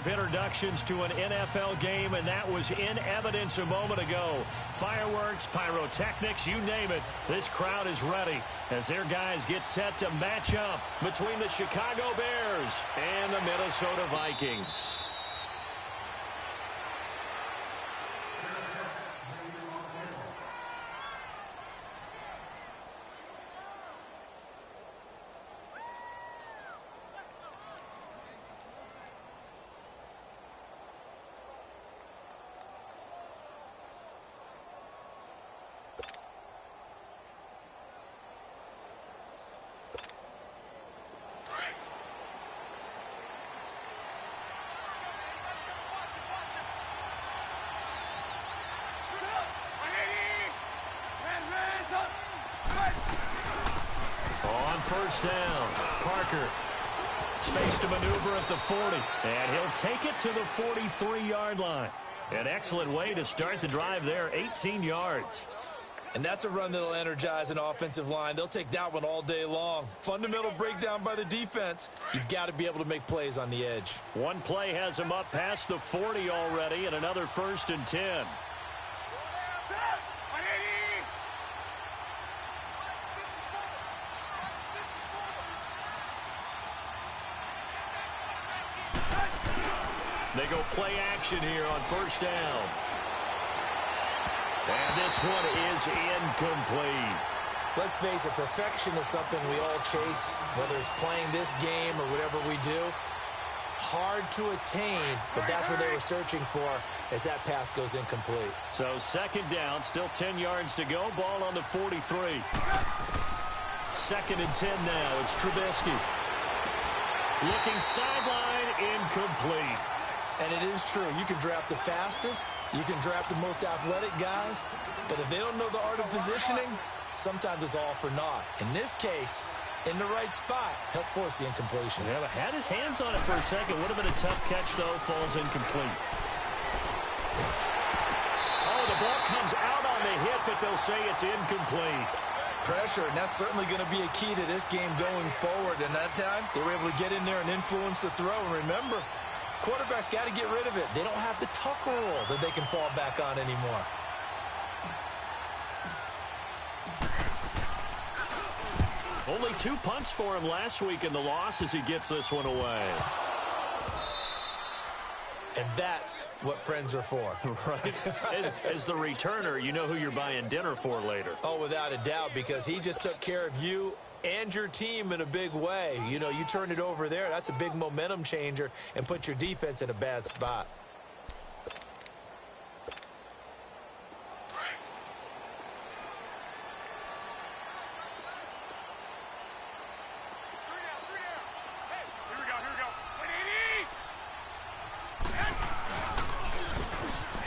of introductions to an NFL game, and that was in evidence a moment ago. Fireworks, pyrotechnics, you name it. This crowd is ready as their guys get set to match up between the Chicago Bears and the Minnesota Vikings. First down, Parker. Space to maneuver at the 40, and he'll take it to the 43-yard line. An excellent way to start the drive there, 18 yards. And that's a run that'll energize an offensive line. They'll take that one all day long. Fundamental breakdown by the defense. You've got to be able to make plays on the edge. One play has him up past the 40 already, and another 1st and 10. They go play action here on 1st down. And this one is incomplete. Let's face it, perfection is something we all chase, whether it's playing this game or whatever we do. Hard to attain, but that's what they were searching for as that pass goes incomplete. So 2nd down, still 10 yards to go. Ball on the 43. 2nd and 10 now. It's Trubisky. Looking sideline, incomplete. And it is true. You can draft the fastest. You can draft the most athletic guys. But if they don't know the art of positioning, sometimes it's all for naught. In this case, in the right spot, help force the incompletion. Yeah, but had his hands on it for a second. Would have been a tough catch, though. Falls incomplete. Oh, the ball comes out on the hit, but they'll say it's incomplete. Pressure, and that's certainly going to be a key to this game going forward. And that time, they were able to get in there and influence the throw. And remember, quarterback's got to get rid of it. They don't have the tuck rule that they can fall back on anymore. Only 2 punts for him last week in the loss as he gets this one away. And that's what friends are for. Right. As the returner, you know who you're buying dinner for later. Oh, without a doubt, because he just took care of you and your team in a big way. You know, you turn it over there, that's a big momentum changer and put your defense in a bad spot.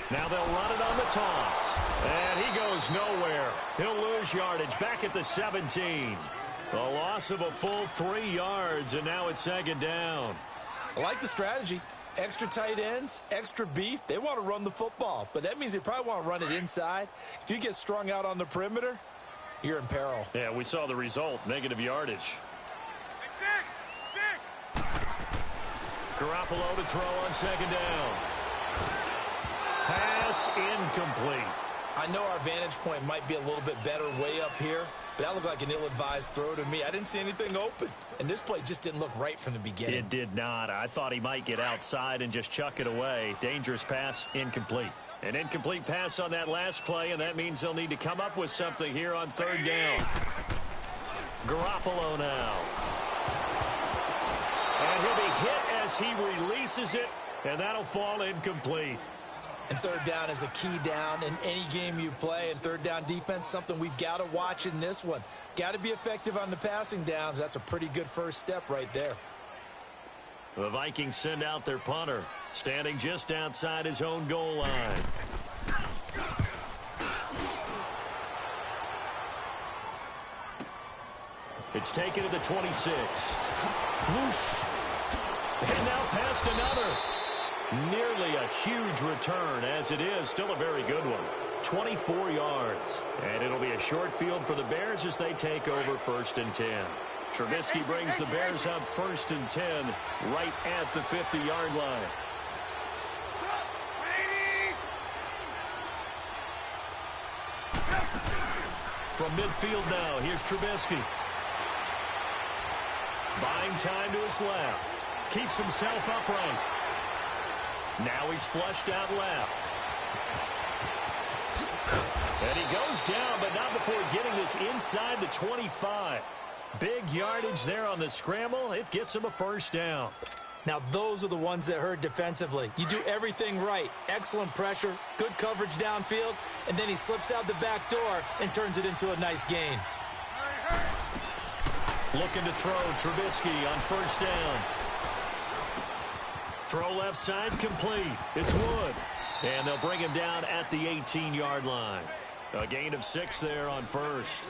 Now they'll run it on the toss. And he goes nowhere. He'll lose yardage back at the 17. A loss of a full 3 yards, and now it's 2nd down. I like the strategy. Extra tight ends, extra beef. They want to run the football, but that means they probably want to run it inside. If you get strung out on the perimeter, you're in peril. Yeah, we saw the result, negative yardage. Garoppolo to throw on 2nd down. Pass incomplete. I know our vantage point might be a little bit better way up here, but that looked like an ill-advised throw to me. I didn't see anything open, and this play just didn't look right from the beginning. It did not. I thought he might get outside and just chuck it away. Dangerous pass, incomplete. An incomplete pass on that last play, and that means they'll need to come up with something here on 3rd down. Garoppolo now. And he'll be hit as he releases it, and that'll fall incomplete. And 3rd down is a key down in any game you play. And 3rd down defense, something we've got to watch in this one. Got to be effective on the passing downs. That's a pretty good first step right there. The Vikings send out their punter, standing just outside his own goal line. It's taken to the 26. Whoosh. And now past another. Nearly a huge return, as it is still a very good one. 24 yards. And it'll be a short field for the Bears as they take over 1st and 10. Trubisky brings the Bears up 1st and 10 right at the 50-yard line. From midfield now, here's Trubisky. Buying time to his left. Keeps himself upright. Now he's flushed out left. And he goes down, but not before getting this inside the 25. Big yardage there on the scramble. It gets him a first down. Now, those are the ones that hurt defensively. You do everything right. Excellent pressure, good coverage downfield, and then he slips out the back door and turns it into a nice gain. Looking to throw Trubisky on first down. Throw left side complete. It's Wood. And they'll bring him down at the 18-yard line. A gain of 6 there on first.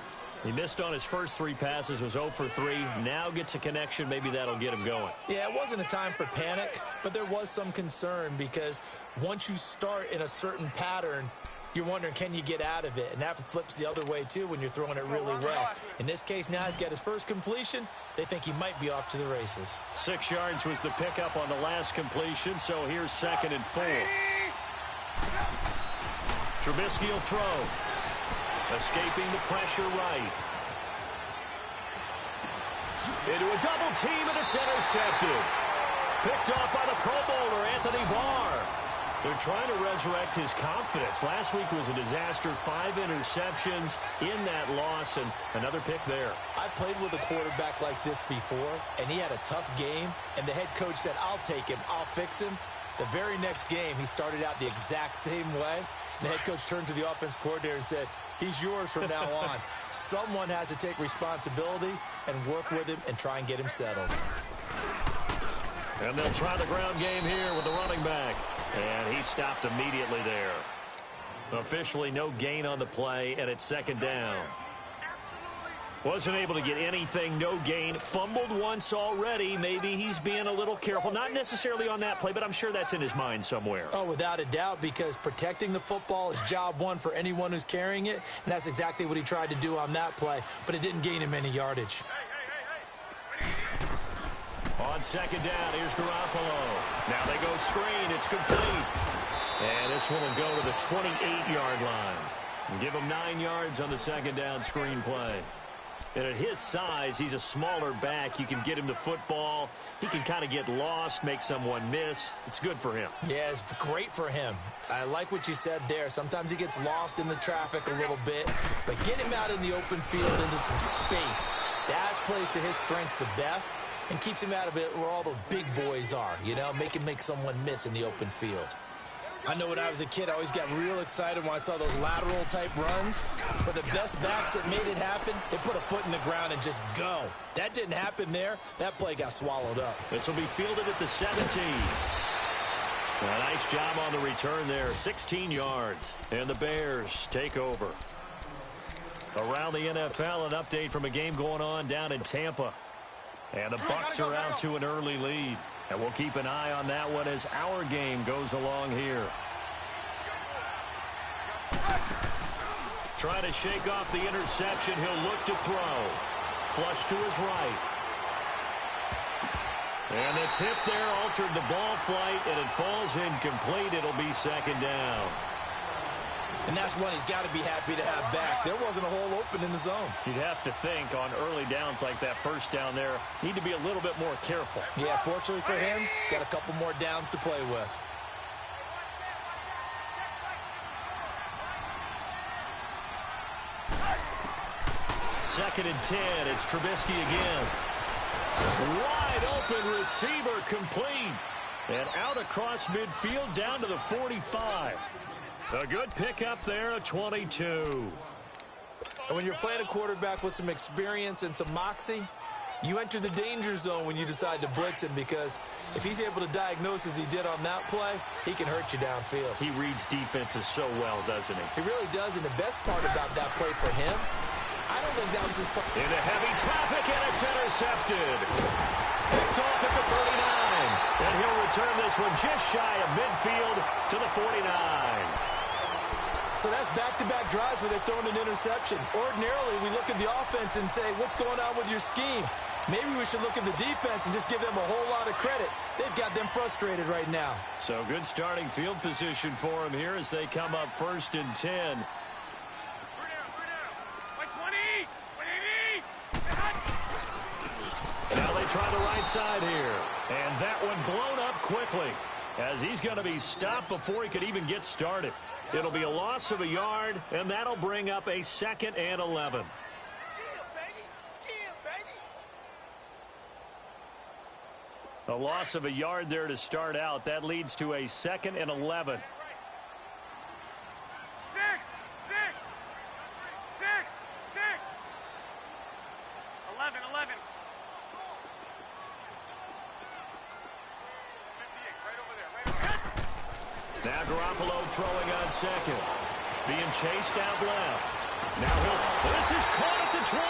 He missed on his first 3 passes, was 0 for 3. Now gets a connection. Maybe that'll get him going. Yeah, it wasn't a time for panic, but there was some concern because once you start in a certain pattern, you're wondering, can you get out of it? And that flips the other way, too, when you're throwing it really well. In this case, now he's got his first completion. They think he might be off to the races. 6 yards was the pickup on the last completion, so here's 2nd and 4. Trubisky will throw. Escaping the pressure right. Into a double team, and it's intercepted. Picked off by the Pro Bowler, Anthony Barr. They're trying to resurrect his confidence. Last week was a disaster. 5 interceptions in that loss, and another pick there. I played with a quarterback like this before, and he had a tough game, and the head coach said, I'll take him, I'll fix him. The very next game, he started out the exact same way. The head coach turned to the offense coordinator and said, he's yours from now on. Someone has to take responsibility and work with him and try and get him settled. And they'll try the ground game here with the running back. And he stopped immediately there. Officially no gain on the play, and it's 2nd down. Wasn't able to get anything, no gain. Fumbled once already. Maybe he's being a little careful. Not necessarily on that play, but I'm sure that's in his mind somewhere. Oh, without a doubt, because protecting the football is job one for anyone who's carrying it, and that's exactly what he tried to do on that play, but it didn't gain him any yardage. On 2nd down, here's Garoppolo. Now they go screen. It's complete. And this one will go to the 28-yard line. And give him 9 yards on the 2nd down screen play. And at his size, he's a smaller back. You can get him the football. He can kind of get lost, make someone miss. It's good for him. Yeah, it's great for him. I like what you said there. Sometimes he gets lost in the traffic a little bit. But get him out in the open field into some space. That plays to his strengths the best and keeps him out of it where all the big boys are, you know, make someone miss in the open field. I know when I was a kid, I always got real excited when I saw those lateral-type runs. But the best backs that made it happen, they put a foot in the ground and just go. That didn't happen there. That play got swallowed up. This will be fielded at the 17. A nice job on the return there, 16 yards. And the Bears take over. Around the NFL, an update from a game going on down in Tampa. And the Bucs are out to an early lead. And we'll keep an eye on that one as our game goes along here. Trying to shake off the interception. He'll look to throw. Flush to his right. And the tip there altered the ball flight, and it falls incomplete. It'll be 2nd down. And that's one he's got to be happy to have back. There wasn't a hole open in the zone. You'd have to think on early downs like that first down there, need to be a little bit more careful. Yeah, fortunately for him, got a couple more downs to play with. Second and 10, it's Trubisky again. Wide open receiver complete. And out across midfield down to the 45. A good pickup there, a 22. And when you're playing a quarterback with some experience and some moxie, you enter the danger zone when you decide to blitz him, because if he's able to diagnose as he did on that play, he can hurt you downfield. He reads defenses so well, doesn't he? He really does, and the best part about that play for him, I don't think that was his... Into heavy traffic, and it's intercepted. Picked off at the 39. And he'll return this one just shy of midfield to the 49. So that's back-to-back drives where they've thrown an interception. Ordinarily, we look at the offense and say, what's going on with your scheme? Maybe we should look at the defense and just give them a whole lot of credit. They've got them frustrated right now. So good starting field position for them here as they come up 1st and 10. inside here. And that one blown up quickly, as he's going to be stopped before he could even get started. It'll be a loss of a yard, and that'll bring up a 2nd and 11. A loss of a yard there to start out. That leads to a 2nd and 11. 11. Now Garoppolo throwing on 2nd. Being chased out left. Now this is caught at the 20.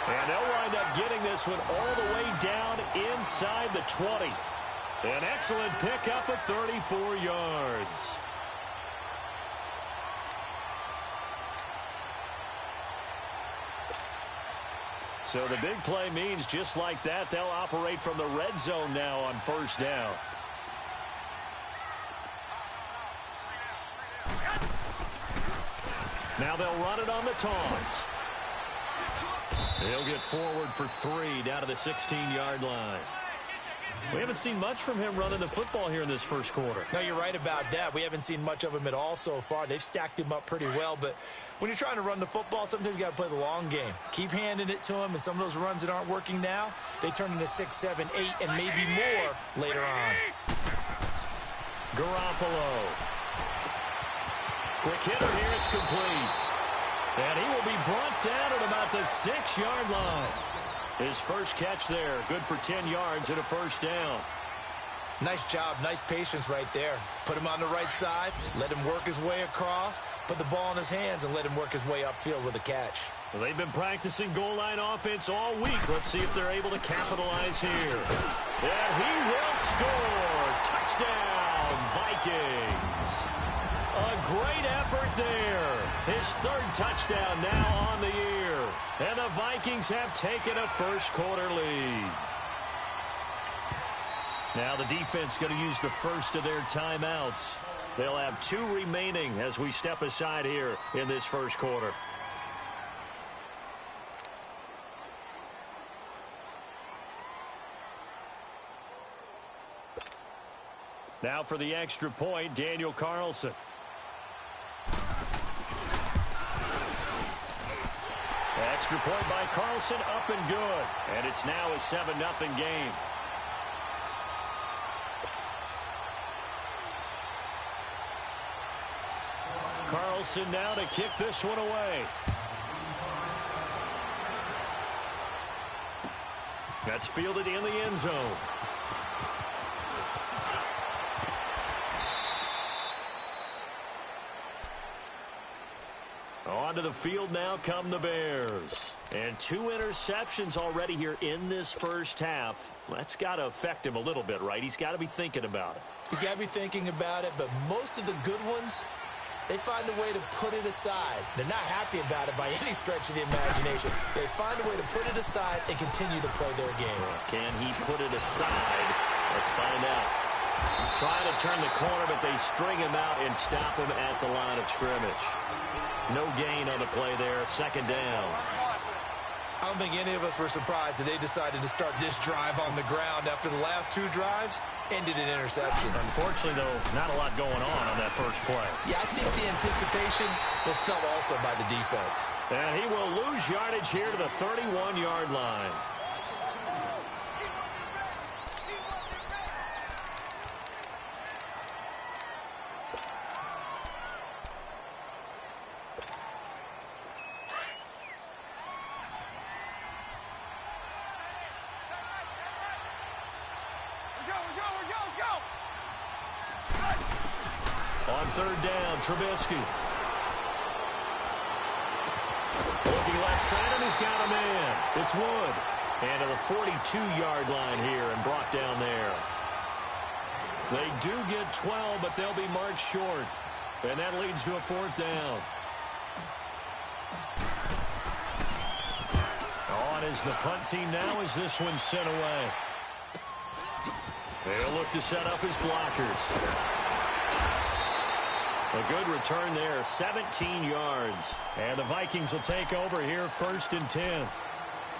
And they'll wind up getting this one all the way down inside the 20. An excellent pickup of 34 yards. So the big play means just like that, they'll operate from the red zone now on 1st down. Now they'll run it on the toss. He'll get forward for 3 down to the 16-yard line. We haven't seen much from him running the football here in this first quarter. No, you're right about that. We haven't seen much of him at all so far. They've stacked him up pretty well, but when you're trying to run the football, sometimes you got to play the long game. Keep handing it to him, and some of those runs that aren't working now, they turn into 6, 7, 8, and maybe more later on. Garoppolo. Quick hitter here, it's complete. And he will be brought down at about the 6-yard line. His first catch there, good for 10 yards and a 1st down. Nice job, nice patience right there. Put him on the right side, let him work his way across, put the ball in his hands, and let him work his way upfield with a catch. Well, they've been practicing goal line offense all week. Let's see if they're able to capitalize here. And he will score. Touchdown, Vikings. A great effort there. His 3rd touchdown now on the year. And the Vikings have taken a first-quarter lead. Now the defense going to use the first of their timeouts. They'll have 2 remaining as we step aside here in this first quarter. Now for the extra point, Daniel Carlson. Extra point by Carlson, up and good. And it's now a 7-0 game. Carlson now to kick this one away. That's fielded in the end zone. Onto the field now come the Bears. And 2 interceptions already here in this first half. That's got to affect him a little bit, right? He's got to be thinking about it. He's got to be thinking about it, but most of the good ones, they find a way to put it aside. They're not happy about it by any stretch of the imagination. They find a way to put it aside and continue to play their game. Can he put it aside? Let's find out. Trying to turn the corner, but they string him out and stop him at the line of scrimmage. No gain on the play there. 2nd down. I don't think any of us were surprised that they decided to start this drive on the ground after the last 2 drives ended in interceptions. Unfortunately, though, not a lot going on that first play. Yeah, I think the anticipation was felt also by the defense. And he will lose yardage here to the 31-yard line. On 3rd down, Trubisky. Looking left side, and he's got a man. It's Wood. And to the 42-yard line here and brought down there. They do get 12, but they'll be marked short. And that leads to a 4th down. On is the punt team now as this one's sent away. They'll look to set up his blockers. A good return there, 17 yards. And the Vikings will take over here 1st and 10.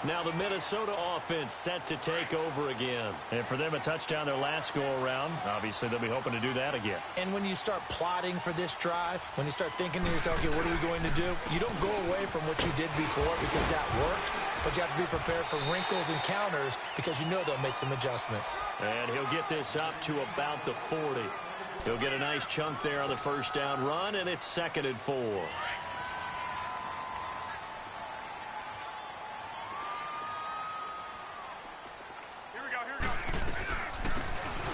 Now the Minnesota offense set to take over again. And for them, a touchdown their last go-around. Obviously, they'll be hoping to do that again. And when you start plotting for this drive, when you start thinking to yourself, okay, what are we going to do? You don't go away from what you did before because that worked, but you have to be prepared for wrinkles and counters because you know they'll make some adjustments. And he'll get this up to about the 40. He'll get a nice chunk there on the first down run, and it's 2nd and 4.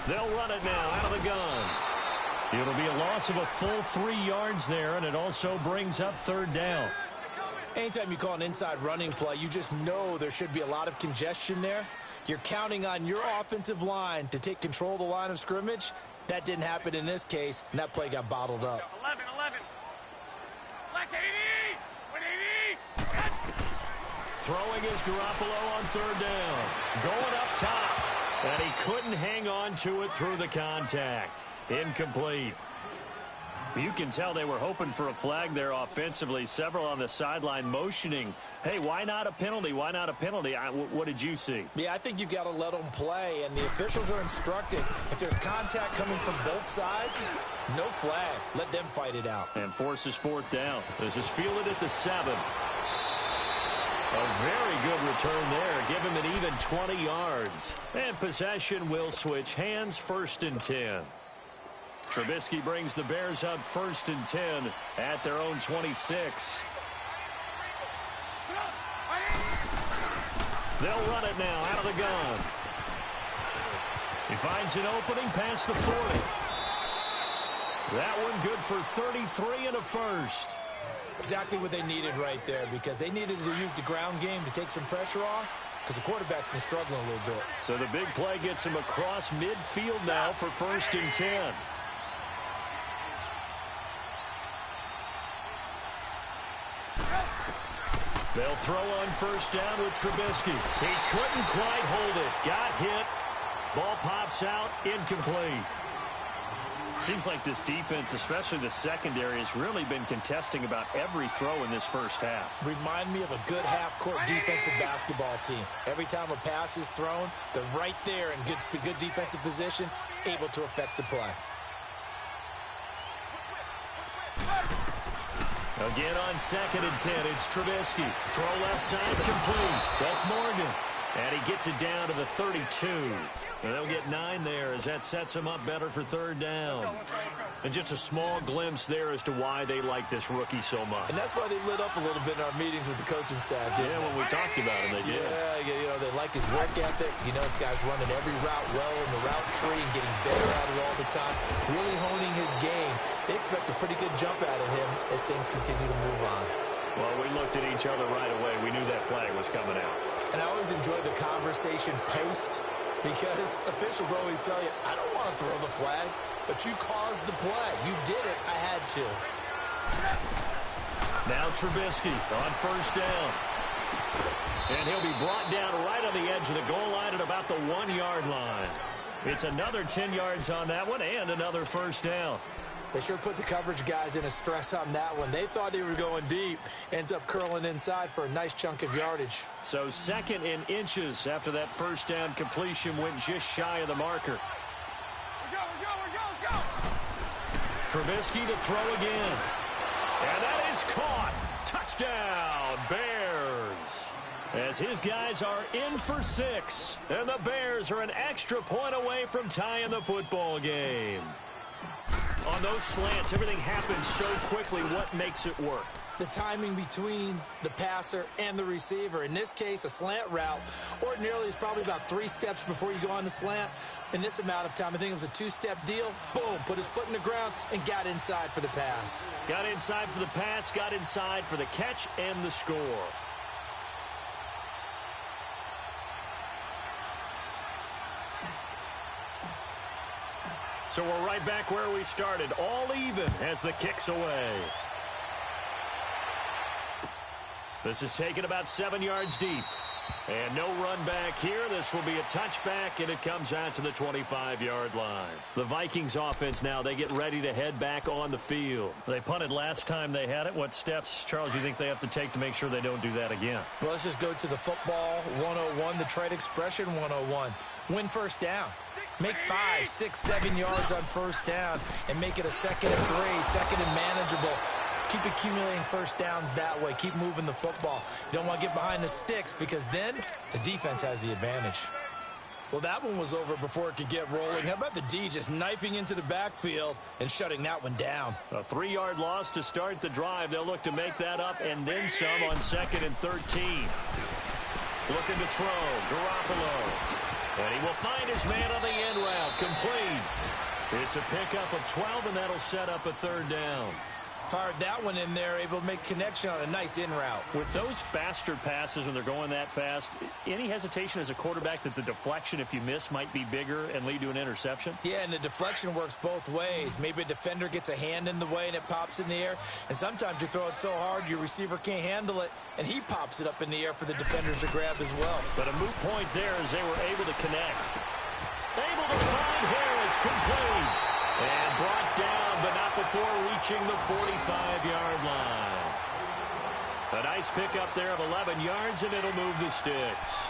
They'll run it now out of the gun. It'll be a loss of a full 3 yards there, and it also brings up 3rd down. Anytime you call an inside running play, you just know there should be a lot of congestion there. You're counting on your offensive line to take control of the line of scrimmage. That didn't happen in this case, and that play got bottled up. 11. Black 80. 180. Throwing is Garoppolo on 3rd down. Going up top. And he couldn't hang on to it through the contact. Incomplete. You can tell they were hoping for a flag there offensively. Several on the sideline motioning. Hey, why not a penalty? Why not a penalty? What did you see? Yeah, I think you've got to let them play, and the officials are instructed. If there's contact coming from both sides, no flag. Let them fight it out. And forces 4th down. This is fielded at the 7. A very good return there. Give him an even 20 yards. And possession will switch hands. 1st and 10. Trubisky brings the Bears up 1st and 10 at their own 26. They'll run it now out of the gun. He finds an opening past the 40. That one good for 33 and a first. Exactly what they needed right there, because they needed to use the ground game to take some pressure off, because the quarterback's been struggling a little bit. So the big play gets him across midfield now for 1st and 10. They'll throw on 1st down with Trubisky. He couldn't quite hold it. Got hit. Ball pops out. Incomplete. Seems like this defense, especially the secondary, has really been contesting about every throw in this first half. Remind me of a good half-court defensive basketball team. Every time a pass is thrown, they're right there in good defensive position, able to affect the play. Again on 2nd and 10, it's Trubisky. Throw left side, complete. That's Morgan. And he gets it down to the 32. And they'll get 9 there as that sets them up better for 3rd down. And just a small glimpse there as to why they like this rookie so much. And that's why they lit up a little bit in our meetings with the coaching staff, didn't they? When we talked about him, they did. Yeah, you know, they like his work ethic. You know, this guy's running every route well in the route tree and getting better at it all the time, really honing his game. They expect a pretty good jump out of him as things continue to move on. Well, we looked at each other right away. We knew that flag was coming out. And I always enjoy the conversation post, because officials always tell you, I don't want to throw the flag, but you caused the play. You did it. I had to. Now Trubisky on 1st down. And he'll be brought down right on the edge of the goal line at about the 1-yard line. It's another 10 yards on that one and another 1st down. They sure put the coverage guys in a stress on that one. They thought they were going deep. Ends up curling inside for a nice chunk of yardage. So 2nd in inches after that 1st down completion went just shy of the marker. We're go. Trubisky to throw again. And that is caught. Touchdown, Bears. As his guys are in for 6. And the Bears are an extra point away from tying the football game. On those slants, everything happens so quickly. What makes it work? The timing between the passer and the receiver. In this case, a slant route ordinarily is probably about 3 steps before you go on the slant. In this amount of time, I think it was a 2-step deal. Boom, put his foot in the ground and got inside for the pass. Got inside for the pass, got inside for the catch and the score. So we're right back where we started, all even as the kick's away. This is taken about 7 yards deep. And no run back here. This will be a touchback, and it comes out to the 25-yard line. The Vikings offense now, they get ready to head back on the field. They punted last time they had it. What steps, Charles, do you think they have to take to make sure they don't do that again? Well, let's just go to the football 101, the trade expression 101. Win first down. Make 5, 6, 7 yards on first down and make it a 2nd and 3, 2nd and manageable. Keep accumulating first downs that way. Keep moving the football. You don't want to get behind the sticks because then the defense has the advantage. Well, that one was over before it could get rolling. How about the D just knifing into the backfield and shutting that one down? A 3-yard loss to start the drive. They'll look to make that up and then some on 2nd and 13. Looking to throw. Garoppolo. And he will find his man on the end route. Complete. It's a pickup of 12, and that'll set up a 3rd down. Fired that one in there, able to make connection on a nice in route. With those faster passes when they're going that fast, any hesitation as a quarterback that the deflection, if you miss, might be bigger and lead to an interception? Yeah, and the deflection works both ways. Maybe a defender gets a hand in the way and it pops in the air. And sometimes you throw it so hard your receiver can't handle it, and he pops it up in the air for the defenders to grab as well. But a moot point there as they were able to connect. Able to find Harris, complete. And brought down, but not before reaching the 45-yard line. A nice pickup there of 11 yards, and it'll move the sticks.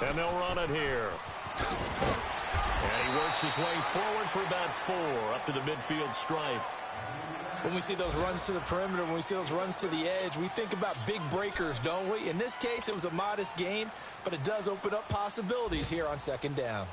And they'll run it here. And he works his way forward for about 4 up to the midfield stripe. When we see those runs to the perimeter, when we see those runs to the edge, we think about big breakers, don't we? In this case, it was a modest gain, but it does open up possibilities here on 2nd down.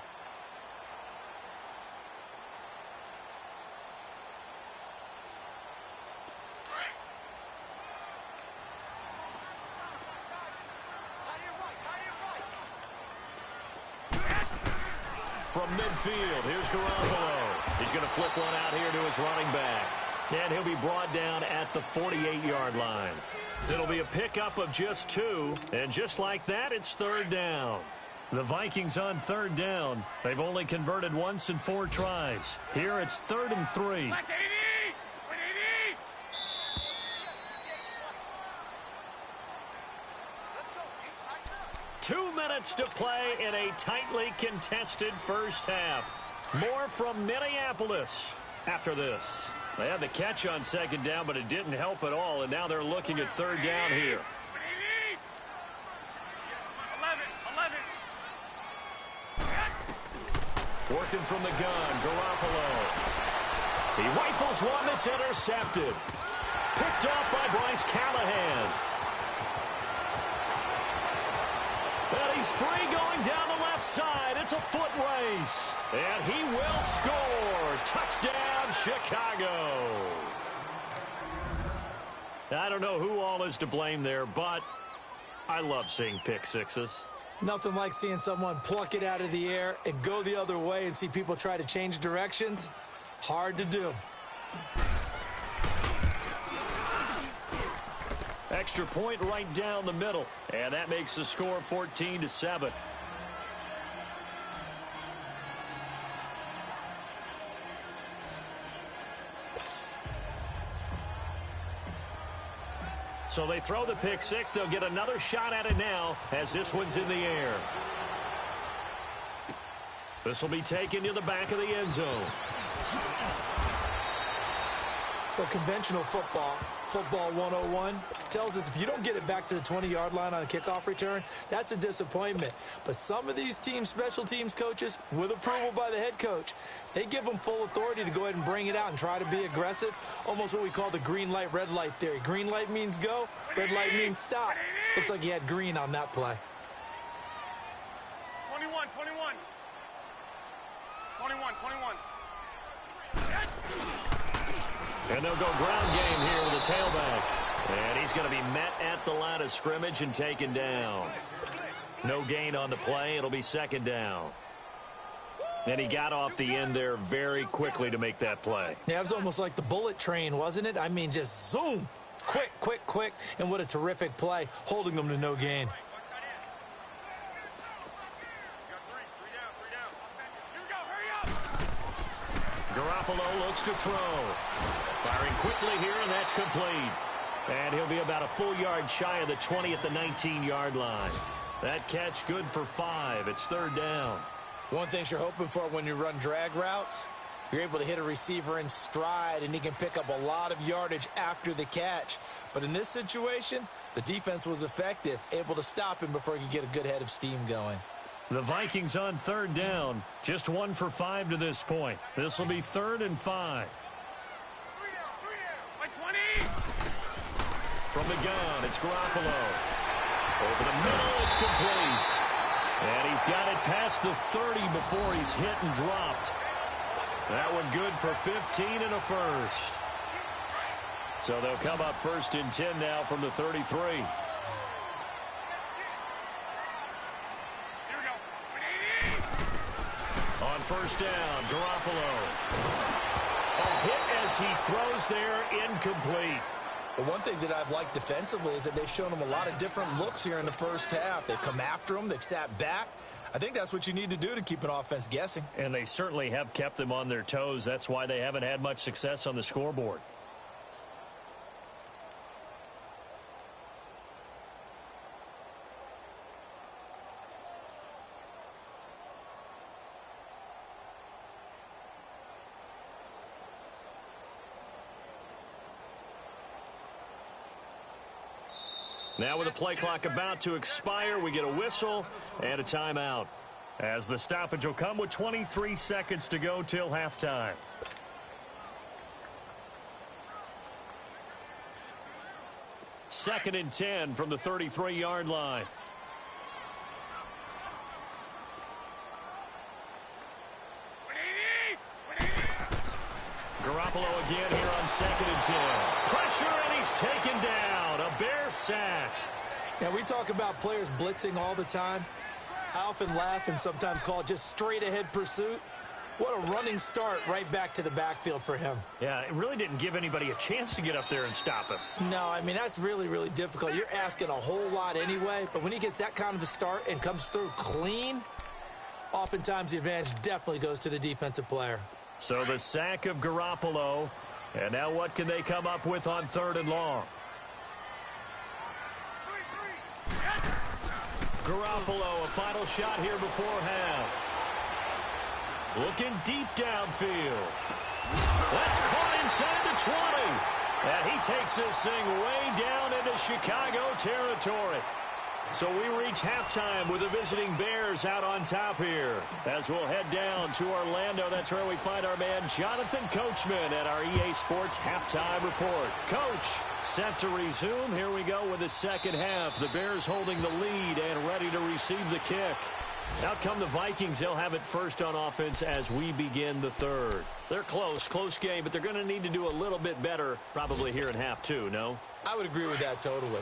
From midfield, here's Garoppolo. He's going to flip one out here to his running back. And he'll be brought down at the 48-yard line. It'll be a pickup of just 2. And just like that, it's 3rd down. The Vikings on 3rd down. They've only converted once in 4 tries. Here it's 3rd and 3. 2 minutes to play in a tightly contested first half. More from Minneapolis after this. They had the catch on 2nd down, but it didn't help at all, and now they're looking at 3rd down here. 11. Working from the gun, Garoppolo. He rifles one that's intercepted. Picked up by Bryce Callahan. And he's free going down the left side. It's a foot race. And he will score. Touchdown, Chicago. I don't know who all is to blame there, but I love seeing pick sixes. Nothing like seeing someone pluck it out of the air and go the other way and see people try to change directions. Hard to do. Extra point right down the middle. And that makes the score 14-7. So they throw the pick six. They'll get another shot at it now as this one's in the air. This will be taken to the back of the end zone. Well, conventional football 101, tells us if you don't get it back to the 20-yard line on a kickoff return, that's a disappointment. But some of these team special teams coaches, with approval by the head coach, they give them full authority to go ahead and bring it out and try to be aggressive, almost what we call the green light, red light theory. Green light means go, red light means stop. Looks like he had green on that play. 21. And they'll go ground game here with a tailback. And he's going to be met at the line of scrimmage and taken down. No gain on the play. It'll be second down. And he got off the end there very quickly to make that play. Yeah, it was almost like the bullet train, wasn't it? I mean, just zoom. Quick. And what a terrific play, holding them to no gain. Garoppolo looks to throw. Firing quickly here, and that's complete. And he'll be about a full yard shy of the 20 at the 19-yard line. That catch good for 5. It's third down. One thing you're hoping for when you run drag routes, you're able to hit a receiver in stride, and he can pick up a lot of yardage after the catch. But in this situation, the defense was effective, able to stop him before he could get a good head of steam going. The Vikings on third down. Just 1 for 5 to this point. This will be 3rd and 5. From the gun, it's Garoppolo. Over the middle, it's complete. And he's got it past the 30 before he's hit and dropped. That one good for 15 and a first. So they'll come up 1st and 10 now from the 33. On 1st down, Garoppolo. A hit as he throws there, incomplete. The one thing that I've liked defensively is that they've shown him a lot of different looks here in the first half. They've come after him. They've sat back. I think that's what you need to do to keep an offense guessing. And they certainly have kept them on their toes. That's why they haven't had much success on the scoreboard. Now with the play clock about to expire, we get a whistle and a timeout, as the stoppage will come with 23 seconds to go till halftime. Second and 10 from the 33-yard line. Garoppolo again here on 2nd and 10. Pressure, and he's taken down. A Bears sack. Now, we talk about players blitzing all the time. I often laugh and sometimes call it just straight-ahead pursuit. What a running start right back to the backfield for him. Yeah, it really didn't give anybody a chance to get up there and stop him. No, I mean, that's really, really difficult. You're asking a whole lot anyway, but when he gets that kind of a start and comes through clean, oftentimes the advantage definitely goes to the defensive player. So the sack of Garoppolo, and now what can they come up with on 3rd and long? Garoppolo, a final shot here before half. Looking deep downfield. That's caught inside the 20. And he takes this thing way down into Chicago territory. So we reach halftime with the visiting Bears out on top here. As we'll head down to Orlando, that's where we find our man Jonathan Coachman at our EA Sports Halftime Report. Coach, set to resume. Here we go with the second half. The Bears holding the lead and ready to receive the kick. Out come the Vikings. They'll have it first on offense as we begin the 3rd. They're close game, but they're going to need to do a little bit better probably here in half 2, no? I would agree with that totally.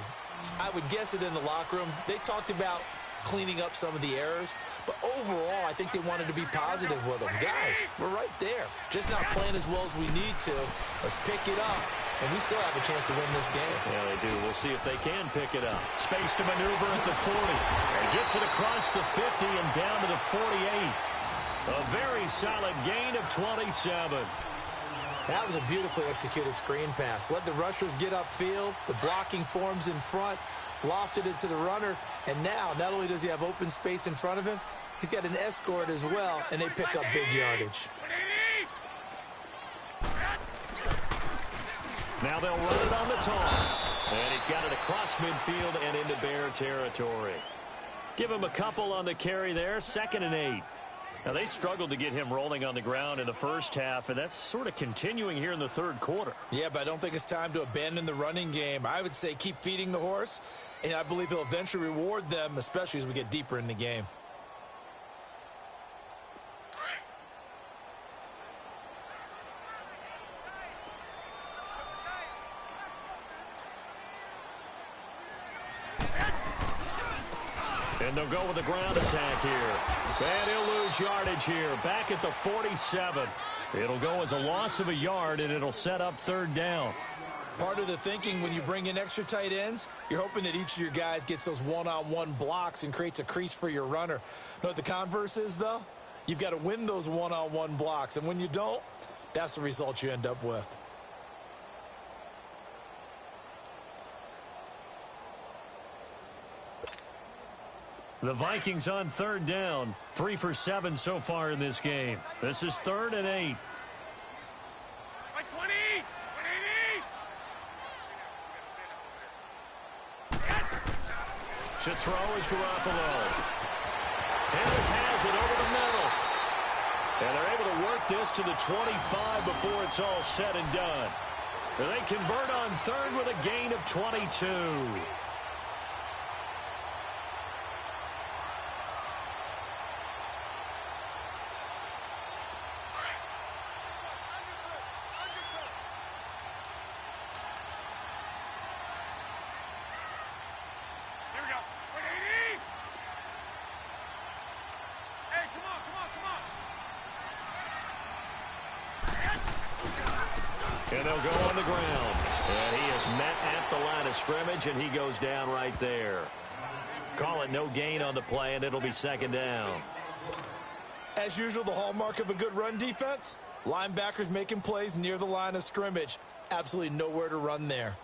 I would guess it in the locker room. They talked about cleaning up some of the errors, but overall, I think they wanted to be positive with them. Guys, we're right there. Just not playing as well as we need to. Let's pick it up, and we still have a chance to win this game. Yeah, they do. We'll see if they can pick it up. Space to maneuver at the 40. And gets it across the 50 and down to the 48. A very solid gain of 27. That was a beautifully executed screen pass. Let the rushers get upfield. The blocking forms in front. Lofted it to the runner. And now, not only does he have open space in front of him, he's got an escort as well, and they pick up big yardage. Now they'll run it on the toss. And he's got it across midfield and into Bear territory. Give him a couple on the carry there. 2nd and 8. Now, they struggled to get him rolling on the ground in the first half, and that's sort of continuing here in the 3rd quarter. Yeah, but I don't think it's time to abandon the running game. I would say keep feeding the horse, and I believe he'll eventually reward them, especially as we get deeper in the game. And they'll go with the ground attack here. And he'll lose yardage here. Back at the 47. It'll go as a loss of a yard, and it'll set up 3rd down. Part of the thinking when you bring in extra tight ends, you're hoping that each of your guys gets those one-on-one blocks and creates a crease for your runner. You know what the converse is, though? You've got to win those one-on-one blocks. And when you don't, that's the result you end up with. The Vikings on third down. 3 for 7 so far in this game. This is 3rd and 8. By 20! 180! To throw is Garoppolo. Harris has it over the middle. And they're able to work this to the 25 before it's all said and done. And they convert on 3rd with a gain of 22. And they'll go on the ground. And he is met at the line of scrimmage, and he goes down right there. Call it no gain on the play, and it'll be 2nd down. As usual, the hallmark of a good run defense, linebackers making plays near the line of scrimmage. Absolutely nowhere to run there.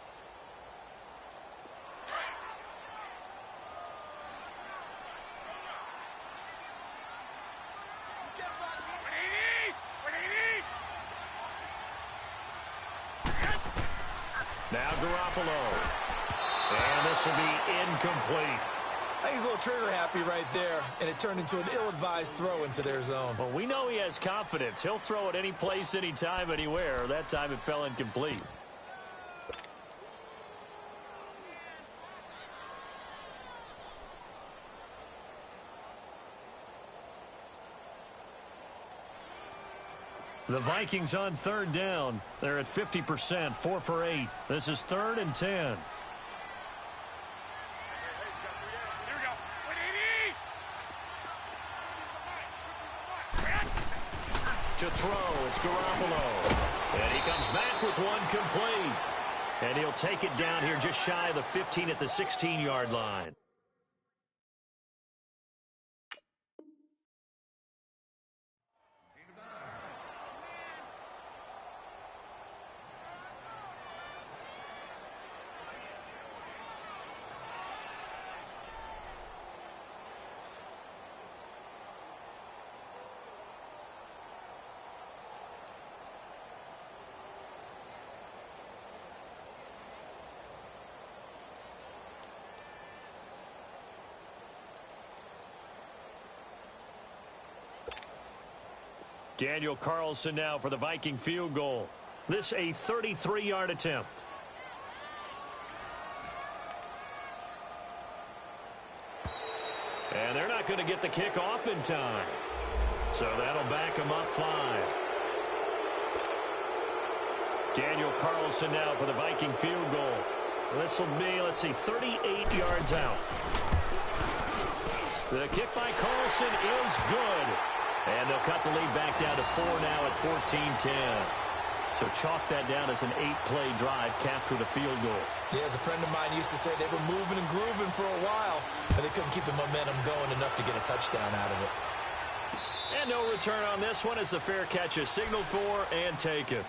Now Garoppolo. And this will be incomplete. I think he's a little trigger happy right there, and it turned into an ill-advised throw into their zone. Well, we know he has confidence. He'll throw it any place, anytime, anywhere. That time it fell incomplete. The Vikings on 3rd down. They're at 50%, 4 for 8. This is 3rd and 10. Here we go. 180! To throw, it's Garoppolo. And he comes back with one complete. And he'll take it down here just shy of the 15 at the 16-yard line. Daniel Carlson now for the Viking field goal. This a 33-yard attempt. And they're not going to get the kick off in time. So that'll back them up 5. Daniel Carlson now for the Viking field goal. This will be, let's see, 38 yards out. The kick by Carlson is good. And they'll cut the lead back down to 4 now at 14-10. So chalk that down as an 8-play drive, capture the field goal. Yeah, as a friend of mine used to say, they were moving and grooving for a while, but they couldn't keep the momentum going enough to get a touchdown out of it. And no return on this one as the fair catch is signaled for and taken.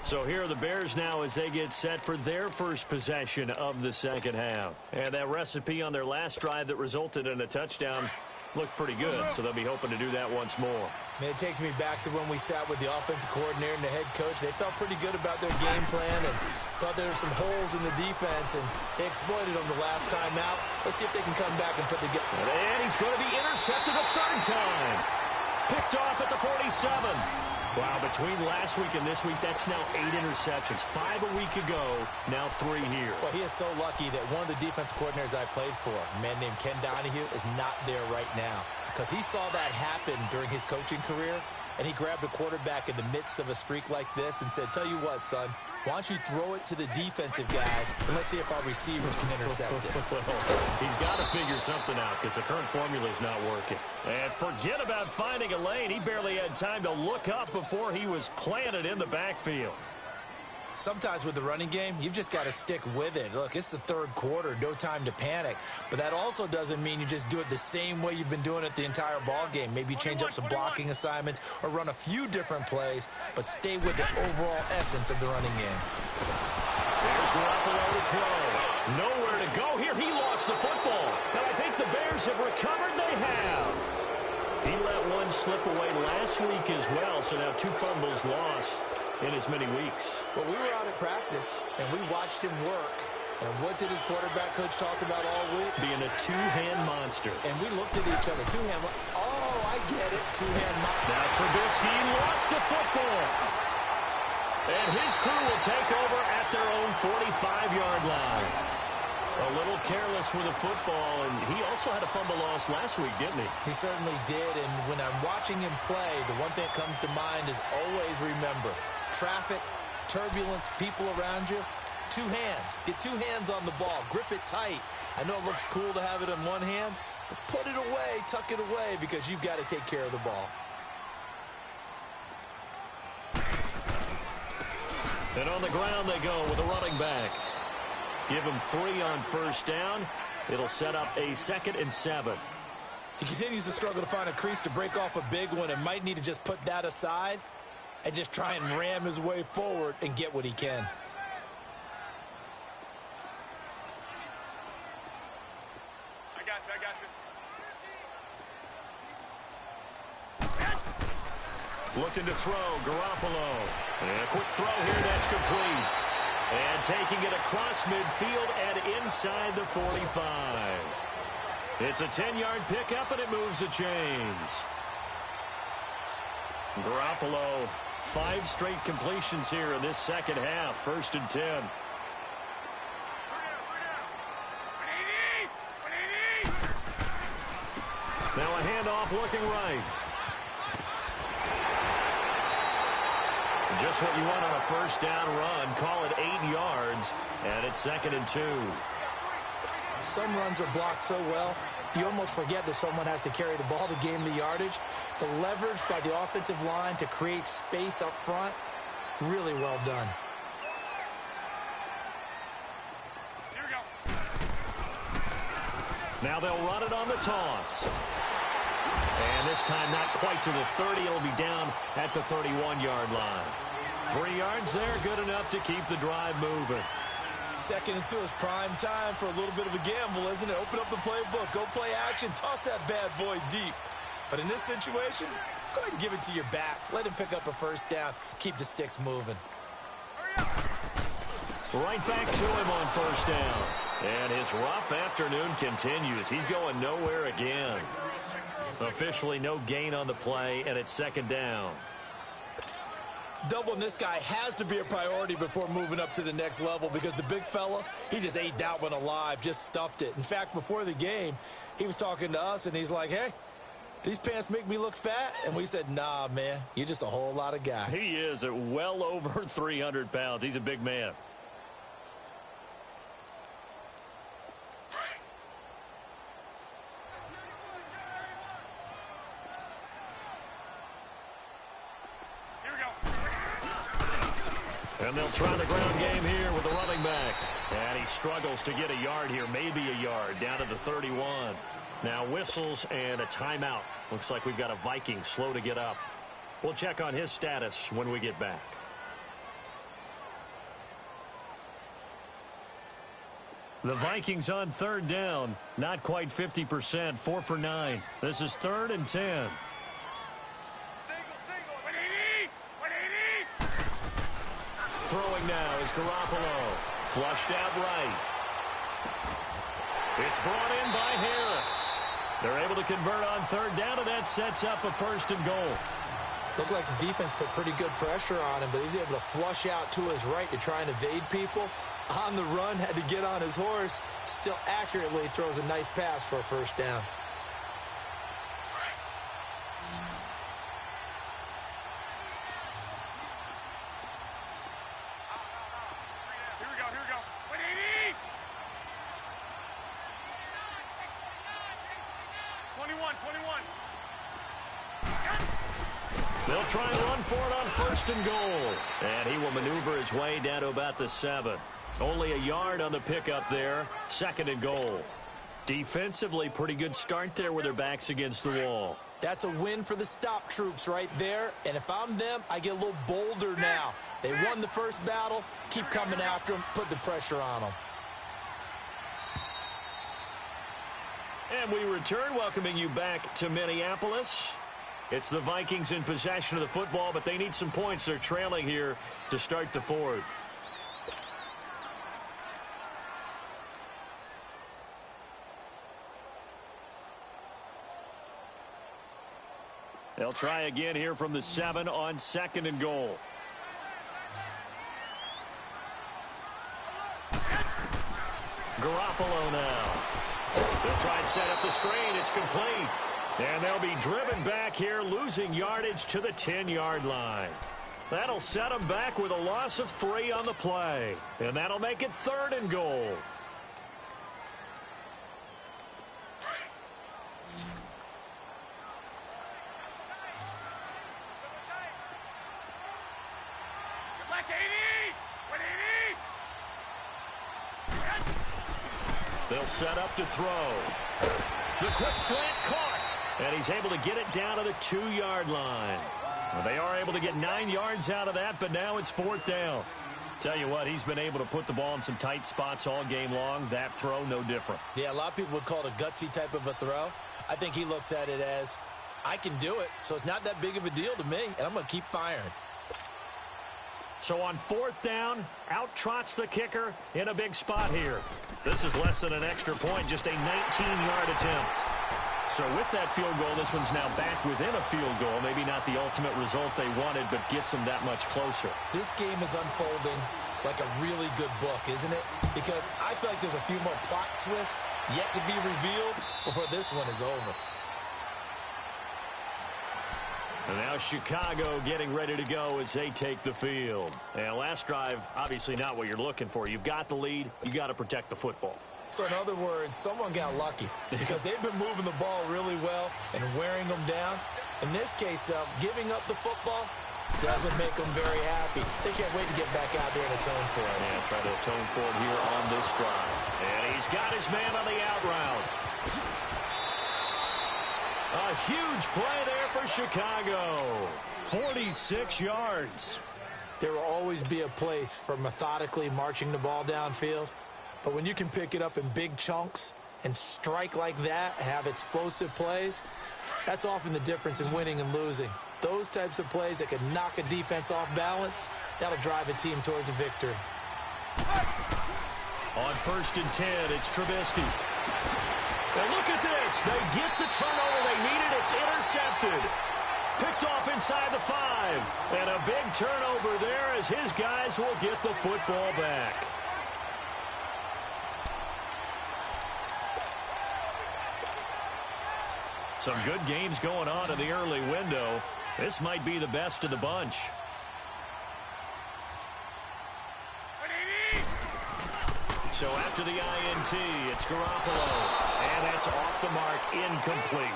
So here are the Bears now as they get set for their first possession of the second half. And that recipe on their last drive that resulted in a touchdown looked pretty good, so they'll be hoping to do that once more. Man, it takes me back to when we sat with the offensive coordinator and the head coach. They felt pretty good about their game plan and thought there were some holes in the defense, and they exploited them the last time out. Let's see if they can come back and put together. And he's going to be intercepted a 3rd time. Picked off at the 47. Wow, between last week and this week, that's now 8 interceptions. 5 a week ago, now 3 here. Well, he is so lucky that one of the defensive coordinators I played for, a man named Ken Donahue, is not there right now. Because he saw that happen during his coaching career, and he grabbed a quarterback in the midst of a streak like this and said, tell you what, son, why don't you throw it to the defensive guys, and let's see if our receivers can intercept it. Well, he's got to figure something out because the current formula is not working. And forget about finding a lane. He barely had time to look up before he was planted in the backfield. Sometimes with the running game, you've just got to stick with it. Look, it's the third quarter, no time to panic. But that also doesn't mean you just do it the same way you've been doing it the entire ball game. Maybe change up some blocking assignments or run a few different plays, but stay with the overall essence of the running game. There's Garoppolo to throw. Nowhere to go here. He lost the football. And I think the Bears have recovered. They have. He let one slip away last week as well, so now 2 fumbles lost in as many weeks. Well, we were out at practice, and we watched him work. And what did his quarterback coach talk about all week? Being a 2-hand monster. And we looked at each other. 2-hand. Oh, I get it. 2-hand monster. Now Trubisky lost the football. And his crew will take over at their own 45-yard line. A little careless with the football, and he also had a fumble loss last week, didn't he? He certainly did, and when I'm watching him play, the one thing that comes to mind is always remember, traffic, turbulence, people around you, 2 hands. Get 2 hands on the ball. Grip it tight. I know it looks cool to have it in one hand, but put it away, tuck it away, because you've got to take care of the ball. And on the ground they go with a running back. Give him 3 on first down. It'll set up a 2nd and 7. He continues to struggle to find a crease to break off a big one and might need to just put that aside and just try and ram his way forward and get what he can. I got you, I got you. Looking to throw, Garoppolo. And a quick throw here, that's complete. And taking it across midfield and inside the 45. It's a 10-yard pickup, and it moves the chains. Garoppolo, 5 straight completions here in this second half. 1st and 10. 180! 180! Now a handoff looking right. Just what you want on a first down run. Call it 8 yards, and it's 2nd and 2. Some runs are blocked so well, you almost forget that someone has to carry the ball to gain the yardage. The leverage by the offensive line to create space up front, really well done. Here we go. Now they'll run it on the toss. And this time not quite to the 30. It'll be down at the 31-yard line. 3 yards there, good enough to keep the drive moving. 2nd and 2 is prime time for a little bit of a gamble, isn't it? Open up the playbook, go play action, toss that bad boy deep. But in this situation, go ahead and give it to your back. Let him pick up a first down, keep the sticks moving. Right back to him on first down. And his rough afternoon continues. He's going nowhere again. Officially no gain on the play, and it's 2nd down. Doubling this guy has to be a priority before moving up to the next level because the big fella, he just ate that one alive, just stuffed it. In fact, before the game, he was talking to us, and he's like, hey, these pants make me look fat? And we said, nah, man, you're just a whole lot of guy. He is at well over 300 pounds. He's a big man. And they'll try the ground game here with the running back. And he struggles to get a yard here, maybe a yard, down to the 31. Now whistles and a timeout. Looks like we've got a Viking slow to get up. We'll check on his status when we get back. The Vikings on 3rd down. Not quite 50%, 4 for 9. This is 3rd and 10. Throwing now is Garoppolo. Flushed out right. It's brought in by Harris. They're able to convert on 3rd down, and that sets up a 1st and goal. Looked like the defense put pretty good pressure on him, but he's able to flush out to his right to try and evade people. On the run, had to get on his horse. Still accurately throws a nice pass for a 1st down. try and run for it on 1st and goal. And he will maneuver his way down to about the 7. Only a yard on the pickup there. 2nd and goal. Defensively, pretty good start there with their backs against the wall. That's a win for the stop troops right there. And if I'm them, I get a little bolder now. They won the first battle. Keep coming after them. Put the pressure on them. And we return, welcoming you back to Minneapolis. It's the Vikings in possession of the football, but they need some points. They're trailing here to start the 4th. They'll try again here from the 7 on 2nd and goal. Garoppolo now. They'll try and set up the screen. It's complete. And they'll be driven back here, losing yardage to the 10-yard line. That'll set them back with a loss of 3 on the play. And that'll make it 3rd and goal. They'll set up to throw. The quick slant caught. And he's able to get it down to the 2-yard line. Well, they are able to get 9 yards out of that, but now it's 4th down. Tell you what, he's been able to put the ball in some tight spots all game long. That throw, no different. Yeah, a lot of people would call it a gutsy type of a throw. I think he looks at it as, I can do it, so it's not that big of a deal to me, and I'm going to keep firing. So on 4th down, out trots the kicker in a big spot here. This is less than an extra point, just a 19-yard attempt. So with that field goal, this one's now back within a field goal. Maybe not the ultimate result they wanted, but gets them that much closer. This game is unfolding like a really good book, isn't it? Because I feel like there's a few more plot twists yet to be revealed before this one is over. And now Chicago getting ready to go as they take the field. And last drive, obviously not what you're looking for. You've got the lead. You got to protect the football. So in other words, someone got lucky because they've been moving the ball really well and wearing them down. In this case, though, giving up the football doesn't make them very happy. They can't wait to get back out there and atone for it. Yeah, try to atone for it here on this drive. And he's got his man on the out route. A huge play there for Chicago. 46 yards. There will always be a place for methodically marching the ball downfield. But when you can pick it up in big chunks and strike like that, have explosive plays, that's often the difference in winning and losing. Those types of plays that can knock a defense off balance, that'll drive a team towards a victory. On 1st and 10, it's Trubisky. And look at this. They get the turnover they needed. It's intercepted. Picked off inside the 5. And a big turnover there as his guys will get the football back. Some good games going on in the early window. This might be the best of the bunch. So after the INT, it's Garoppolo. And that's off the mark, incomplete.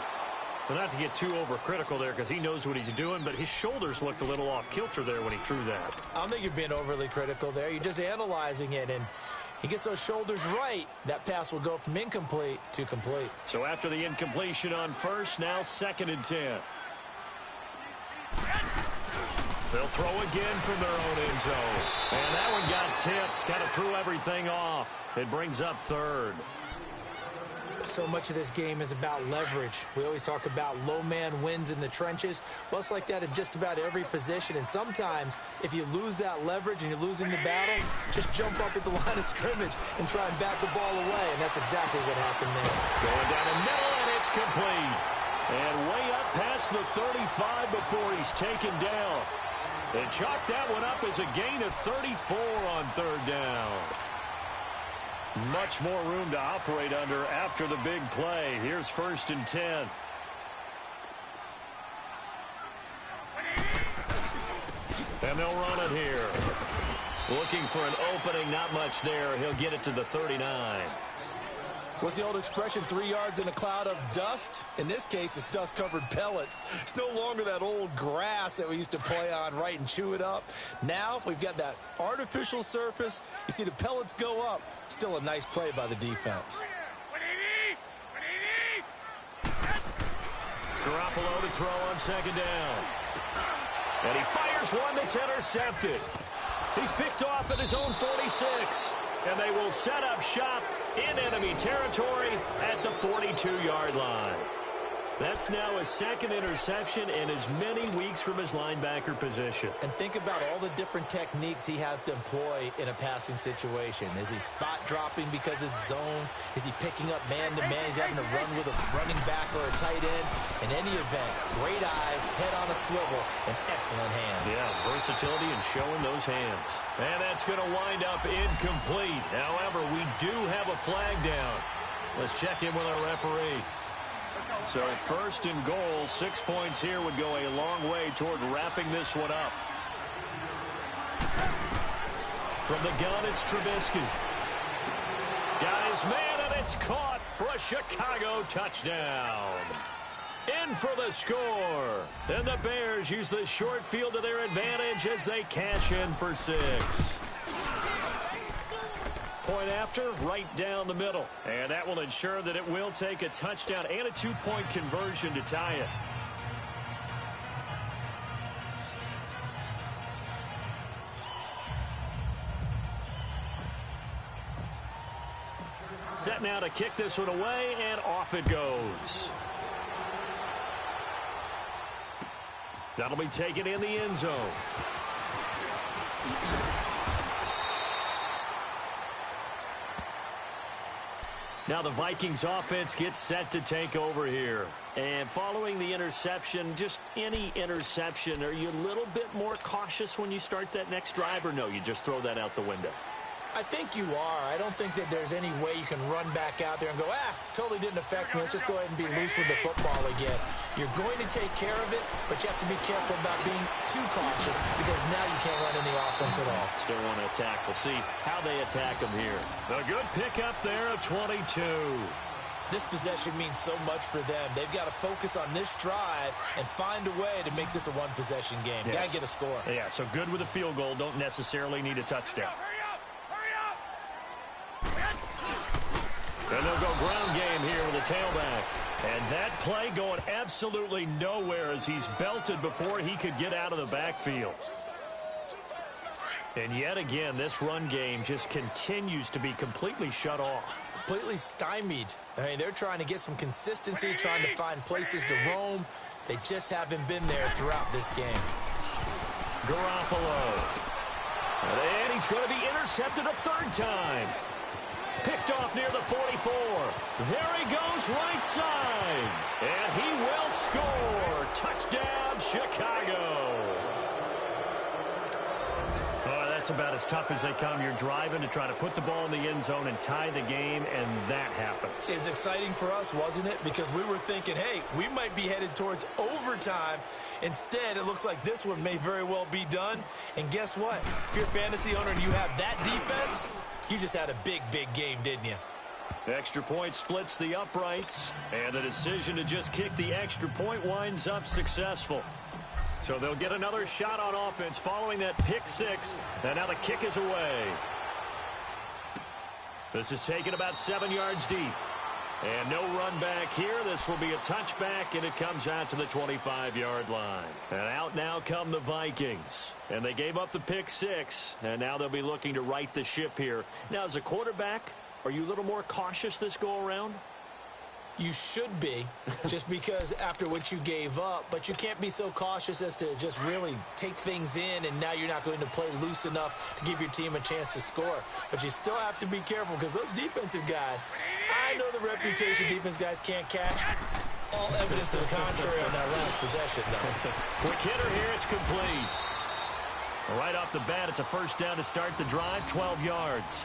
Well, not to get too overcritical there because he knows what he's doing, but his shoulders looked a little off kilter there when he threw that. I don't think you're being overly critical there. You're just analyzing it, and he gets those shoulders right. That pass will go from incomplete to complete. So after the incompletion on 1st, now 2nd and 10. They'll throw again from their own end zone. And that one got tipped, kind of threw everything off. It brings up 3rd. So much of this game is about leverage. We always talk about low man wins in the trenches. Well, it's like that in just about every position. And sometimes, if you lose that leverage and you're losing the battle, just jump up at the line of scrimmage and try and bat the ball away. And that's exactly what happened there. Going down the middle, and it's complete. And way up past the 35 before he's taken down. They chalk that one up as a gain of 34 on 3rd down. Much more room to operate under after the big play. Here's 1st and 10. And they'll run it here. Looking for an opening, not much there. He'll get it to the 39. What's the old expression, 3 yards in a cloud of dust? In this case, it's dust-covered pellets. It's no longer that old grass that we used to play on, right, and chew it up. Now we've got that artificial surface. You see the pellets go up. Still a nice play by the defense. Garoppolo to throw on second down. And he fires one that's intercepted. He's picked off at his own 46. And they will set up shop in enemy territory at the 42-yard line. That's now his second interception in as many weeks from his linebacker position. And think about all the different techniques he has to employ in a passing situation. Is he spot dropping because it's zone? Is he picking up man-to-man? He's having to run with a running back or a tight end. In any event, great eyes, head on a swivel, and excellent hands. Yeah, versatility and showing those hands. And that's going to wind up incomplete. However, we do have a flag down. Let's check in with our referee. So first and goal, 6 points here would go a long way toward wrapping this one up. From the gun, it's Trubisky. Got his man, and it's caught for a Chicago touchdown. In for the score. And the Bears use the short field to their advantage as they cash in for 6. Point after, right down the middle. And that will ensure that it will take a touchdown and a 2-point conversion to tie it. Set now to kick this one away, and off it goes. That'll be taken in the end zone. Now the Vikings offense gets set to take over here. And following the interception, just any interception, are you a little bit more cautious when you start that next drive, or no, you just throw that out the window? I think you are. I don't think that there's any way you can run back out there and go, totally didn't affect me. Let's just go ahead and be loose with the football again. You're going to take care of it, but you have to be careful about being too cautious because now you can't run any offense at all. Still want to attack. We'll see how they attack them here. A good pickup there of 22. This possession means so much for them. They've got to focus on this drive and find a way to make this a one-possession game. Yes. Got to get a score. Yeah, so good with a field goal. Don't necessarily need a touchdown. And they'll go ground game here with a tailback. And that play going absolutely nowhere as he's belted before he could get out of the backfield. And yet again, this run game just continues to be completely shut off. Completely stymied. I mean, they're trying to get some consistency, trying to find places to roam. They just haven't been there throughout this game. Garoppolo. And he's going to be intercepted a third time. Picked off near the 44. There he goes right side. And he will score. Touchdown, Chicago. Oh, that's about as tough as they come. You're driving to try to put the ball in the end zone and tie the game, and that happens. It's exciting for us, wasn't it? Because we were thinking, hey, we might be headed towards overtime. Instead, it looks like this one may very well be done. And guess what? If you're a fantasy owner and you have that defense, you just had a big, big game, didn't you? Extra point splits the uprights, and the decision to just kick the extra point winds up successful. So they'll get another shot on offense following that pick six, and now the kick is away. This is taken about 7 yards deep. And no run back here. This will be a touchback, and it comes out to the 25-yard line. And out now come the Vikings. And they gave up the pick six, and now they'll be looking to right the ship here. Now, as a quarterback, are you a little more cautious this go-around? You should be, just because after what you gave up, but you can't be so cautious as to just really take things in, and now you're not going to play loose enough to give your team a chance to score. But you still have to be careful because those defensive guys, I know the reputation defense guys can't catch. All evidence to the contrary on that last possession, though. Quick hitter here, it's complete. Right off the bat, it's a first down to start the drive, 12 yards.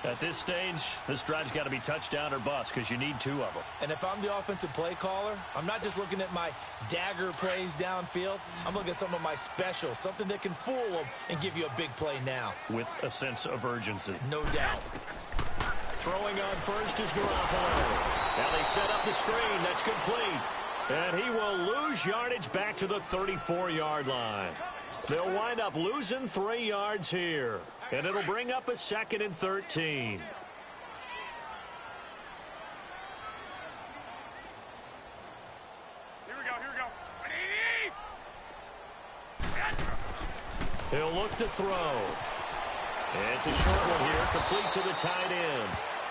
At this stage, this drive's got to be touchdown or bust because you need 2 of them. And if I'm the offensive play caller, I'm not just looking at my dagger plays downfield. I'm looking at some of my specials, something that can fool them and give you a big play now. With a sense of urgency. No doubt. Throwing on first is Garoppolo. Now they set up the screen. That's complete. And he will lose yardage back to the 34-yard line. They'll wind up losing 3 yards here. And it'll bring up a 2nd and 13. Here we go. He'll look to throw. And it's a short one here, complete to the tight end.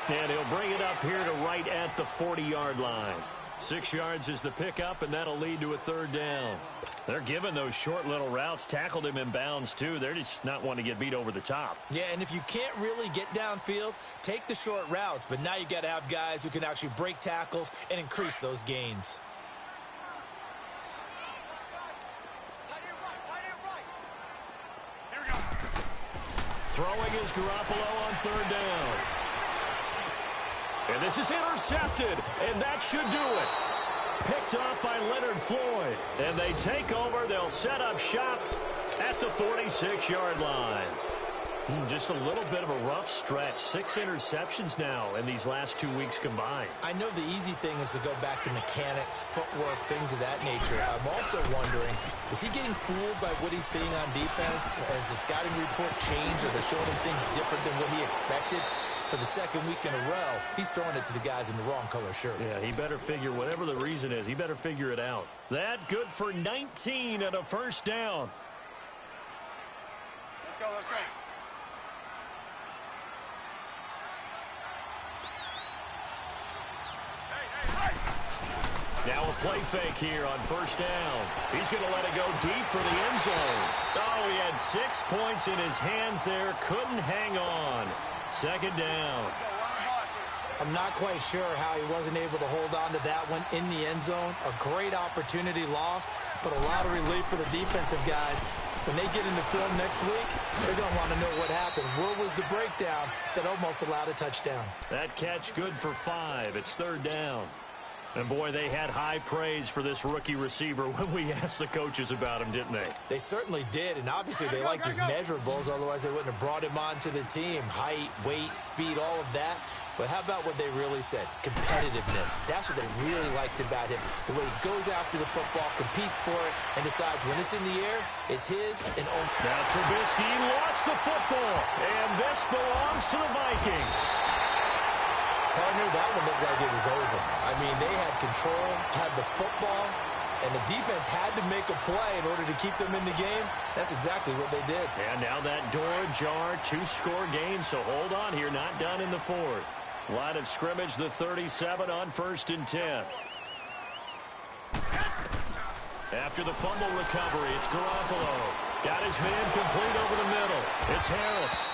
And he'll bring it up here to right at the 40-yard line. 6 yards is the pickup, and that'll lead to a 3rd down. They're giving those short little routes. Tackled him in bounds, too. They're just not wanting to get beat over the top. Yeah, and if you can't really get downfield, take the short routes. But now you got to have guys who can actually break tackles and increase those gains. Here we go. Throwing is Garoppolo on 3rd down. And this is intercepted, and that should do it. Picked off by Leonard Floyd. And they take over. They'll set up shop at the 46-yard line. Just a little bit of a rough stretch. 6 interceptions now in these last 2 weeks combined. I know the easy thing is to go back to mechanics, footwork, things of that nature. I'm also wondering, is he getting fooled by what he's seeing on defense? Has the scouting report changed, or they're showing him things different than what he expected? For the 2nd week in a row, he's throwing it to the guys in the wrong color shirts. Yeah, he better figure, whatever the reason is, he better figure it out. That good for 19 and a 1st down. Let's go. Now a play fake here on 1st down. He's going to let it go deep for the end zone. Oh, he had 6 points in his hands there. Couldn't hang on. 2nd down. I'm not quite sure how he wasn't able to hold on to that one in the end zone. A great opportunity lost, but a lot of relief for the defensive guys. When they get into film next week, they're going to want to know what happened. Where was the breakdown that almost allowed a touchdown? That catch good for 5. It's 3rd down. And, boy, they had high praise for this rookie receiver when we asked the coaches about him, didn't they? They certainly did, and obviously they liked his measurables. Otherwise, they wouldn't have brought him onto the team. Height, weight, speed, all of that. But how about what they really said? Competitiveness. That's what they really liked about him. The way he goes after the football, competes for it, and decides when it's in the air, it's his and only. Now Trubisky lost the football, and this belongs to the Vikings. Partner, that one looked like it was over. I mean, they had control, had the football, and the defense had to make a play in order to keep them in the game. That's exactly what they did. And now that door ajar, 2-score game, so hold on here, not done in the 4th. Line of scrimmage, the 37 on 1st and 10. After the fumble recovery, it's Garoppolo. Got his man complete over the middle. It's Harris.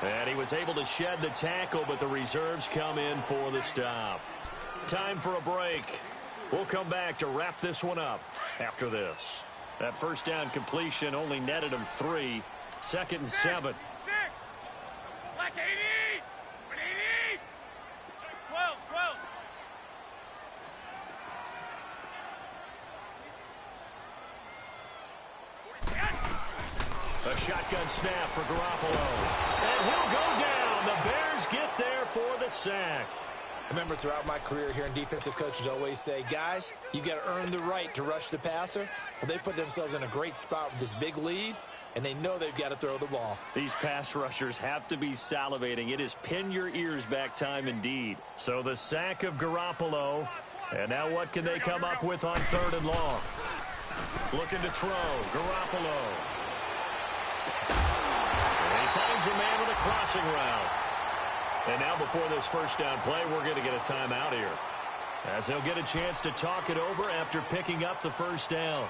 And he was able to shed the tackle, but the reserves come in for the stop. Time for a break. We'll come back to wrap this one up after this. That 1st down completion only netted him 3. 2nd and 7. 6. Black 80. 80. 12. A shotgun snap for Garoppolo. And he'll go down. The Bears get there for the sack. I remember throughout my career hearing defensive coaches always say, guys, you got to earn the right to rush the passer. Well, they put themselves in a great spot with this big lead, and they know they've got to throw the ball. These pass rushers have to be salivating. It is pin your ears back time indeed. So the sack of Garoppolo. And now what can they come up with on 3rd and long? Looking to throw. Garoppolo. And he finds a man with a crossing route. And now before this 1st down play, we're going to get a timeout here, as they'll get a chance to talk it over after picking up the 1st down.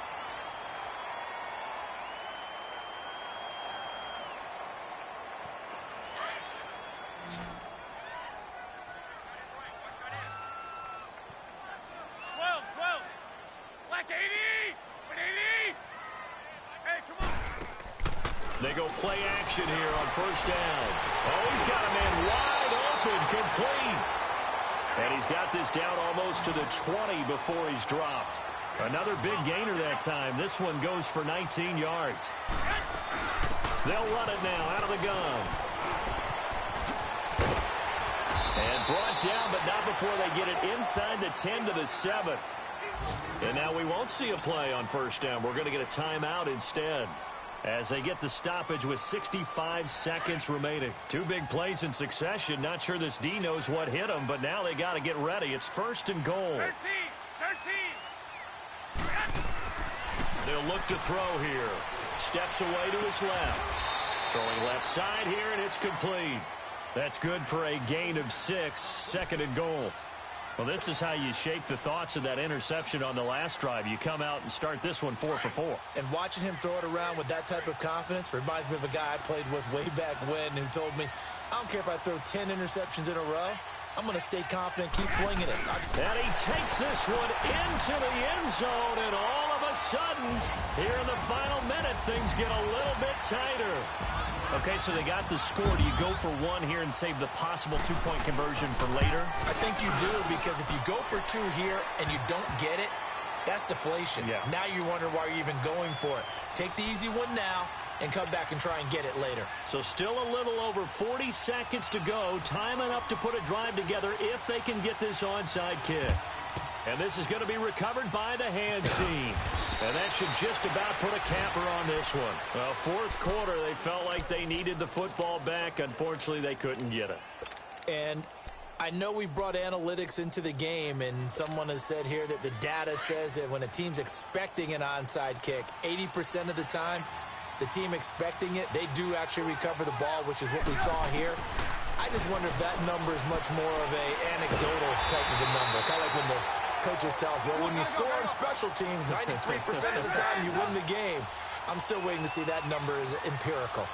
Black 80. 80. Hey, come on. They go play action here on 1st down. Oh, he's got a man wide open, complete. And he's got this down almost to the 20 before he's dropped. Another big gainer that time. This one goes for 19 yards. They'll run it now out of the gun. And brought down, but not before they get it inside the 10 to the 7. And now we won't see a play on first down. We're going to get a timeout instead, as they get the stoppage with 65 seconds remaining. Two big plays in succession. Not sure this D knows what hit them, but now they got to get ready. It's first and goal. 13. They'll look to throw here. Steps away to his left. Throwing left side here, and it's complete. That's good for a gain of 6, second and goal. Well, this is how you shape the thoughts of that interception on the last drive. You come out and start this one 4 for 4. And watching him throw it around with that type of confidence reminds me of a guy I played with way back when who told me, I don't care if I throw 10 interceptions in a row. I'm going to stay confident, keep flinging it. And he takes this one into the end zone, and all of a sudden, here in the final minute, things get a little bit tighter. Okay, so they got the score. Do you go for one here and save the possible two-point conversion for later? I think you do, because if you go for 2 here and you don't get it, that's deflation. Yeah. Now you wonder why you're even going for it. Take the easy one now and come back and try and get it later. So still a little over 40 seconds to go. Time enough to put a drive together if they can get this onside kick. And this is going to be recovered by the hands team. And that should just about put a capper on this one. Well, fourth quarter, they felt like they needed the football back. Unfortunately, they couldn't get it. And I know we brought analytics into the game, and someone has said here that the data says that when a team's expecting an onside kick, 80% of the time, the team expecting it, they do actually recover the ball, which is what we saw here. I just wonder if that number is much more of a anecdotal type of a number. Kind of like when the coaches tell us, well, when you score on special teams, 93% of the time you win the game. I'm still waiting to see that number is empirical.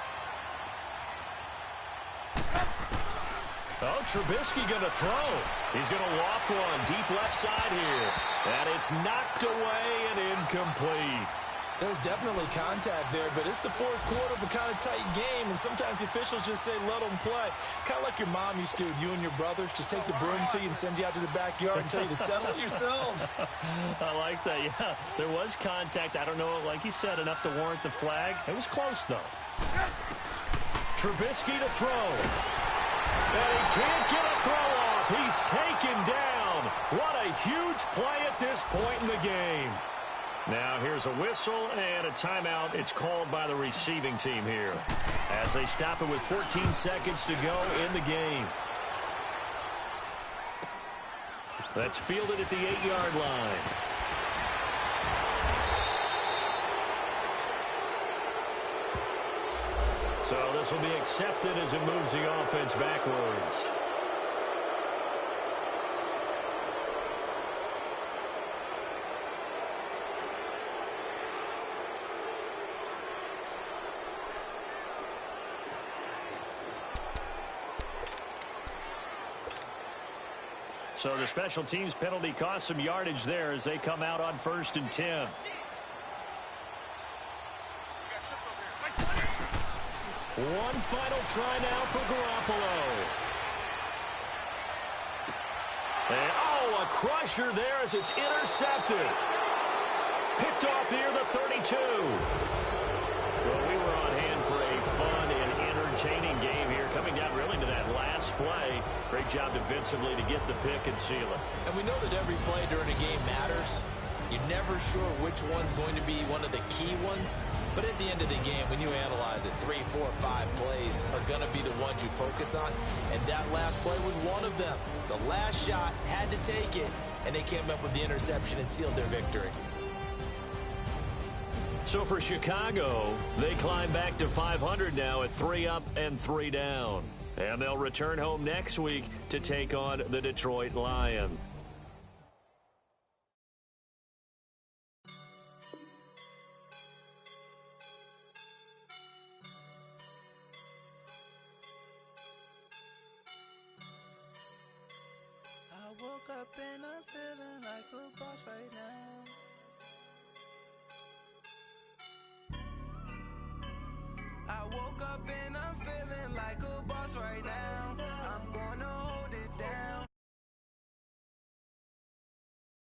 Oh, Trubisky going to throw. He's going to loft one deep left side here. And it's knocked away and incomplete. There's definitely contact there, but it's the fourth quarter of a kind of tight game, and sometimes the officials just say, let them play. Kind of like your mom used to with you and your brothers. Just take the broom to you and send you out to the backyard and tell you to settle it yourselves. I like that, yeah. There was contact. I don't know, like you said, enough to warrant the flag. It was close, though. Trubisky to throw. And he can't get a throw off. He's taken down. What a huge play at this point in the game. Now here's a whistle and a timeout. It's called by the receiving team here as they stop it with 14 seconds to go in the game. That's fielded at the 8-yard line. So this will be accepted as it moves the offense backwards. So the special teams penalty cost some yardage there as they come out on 1st and 10. One final try now for Garoppolo. And, oh, a crusher there as it's intercepted. Picked off near the 32. Well, we were on hand for a fun and entertaining game here, coming down really to that last play. Great job defensively to get the pick and seal it. And we know that every play during a game matters. You're never sure which one's going to be one of the key ones. But at the end of the game, when you analyze it, 3, 4, 5 plays are going to be the ones you focus on. And that last play was one of them. The last shot had to take it, and they came up with the interception and sealed their victory. So for Chicago, they climb back to 500 now at 3 up and 3 down. And they'll return home next week to take on the Detroit Lions. I woke up and I'm feeling like a boss right now. I woke up and I'm feeling like a boss right now.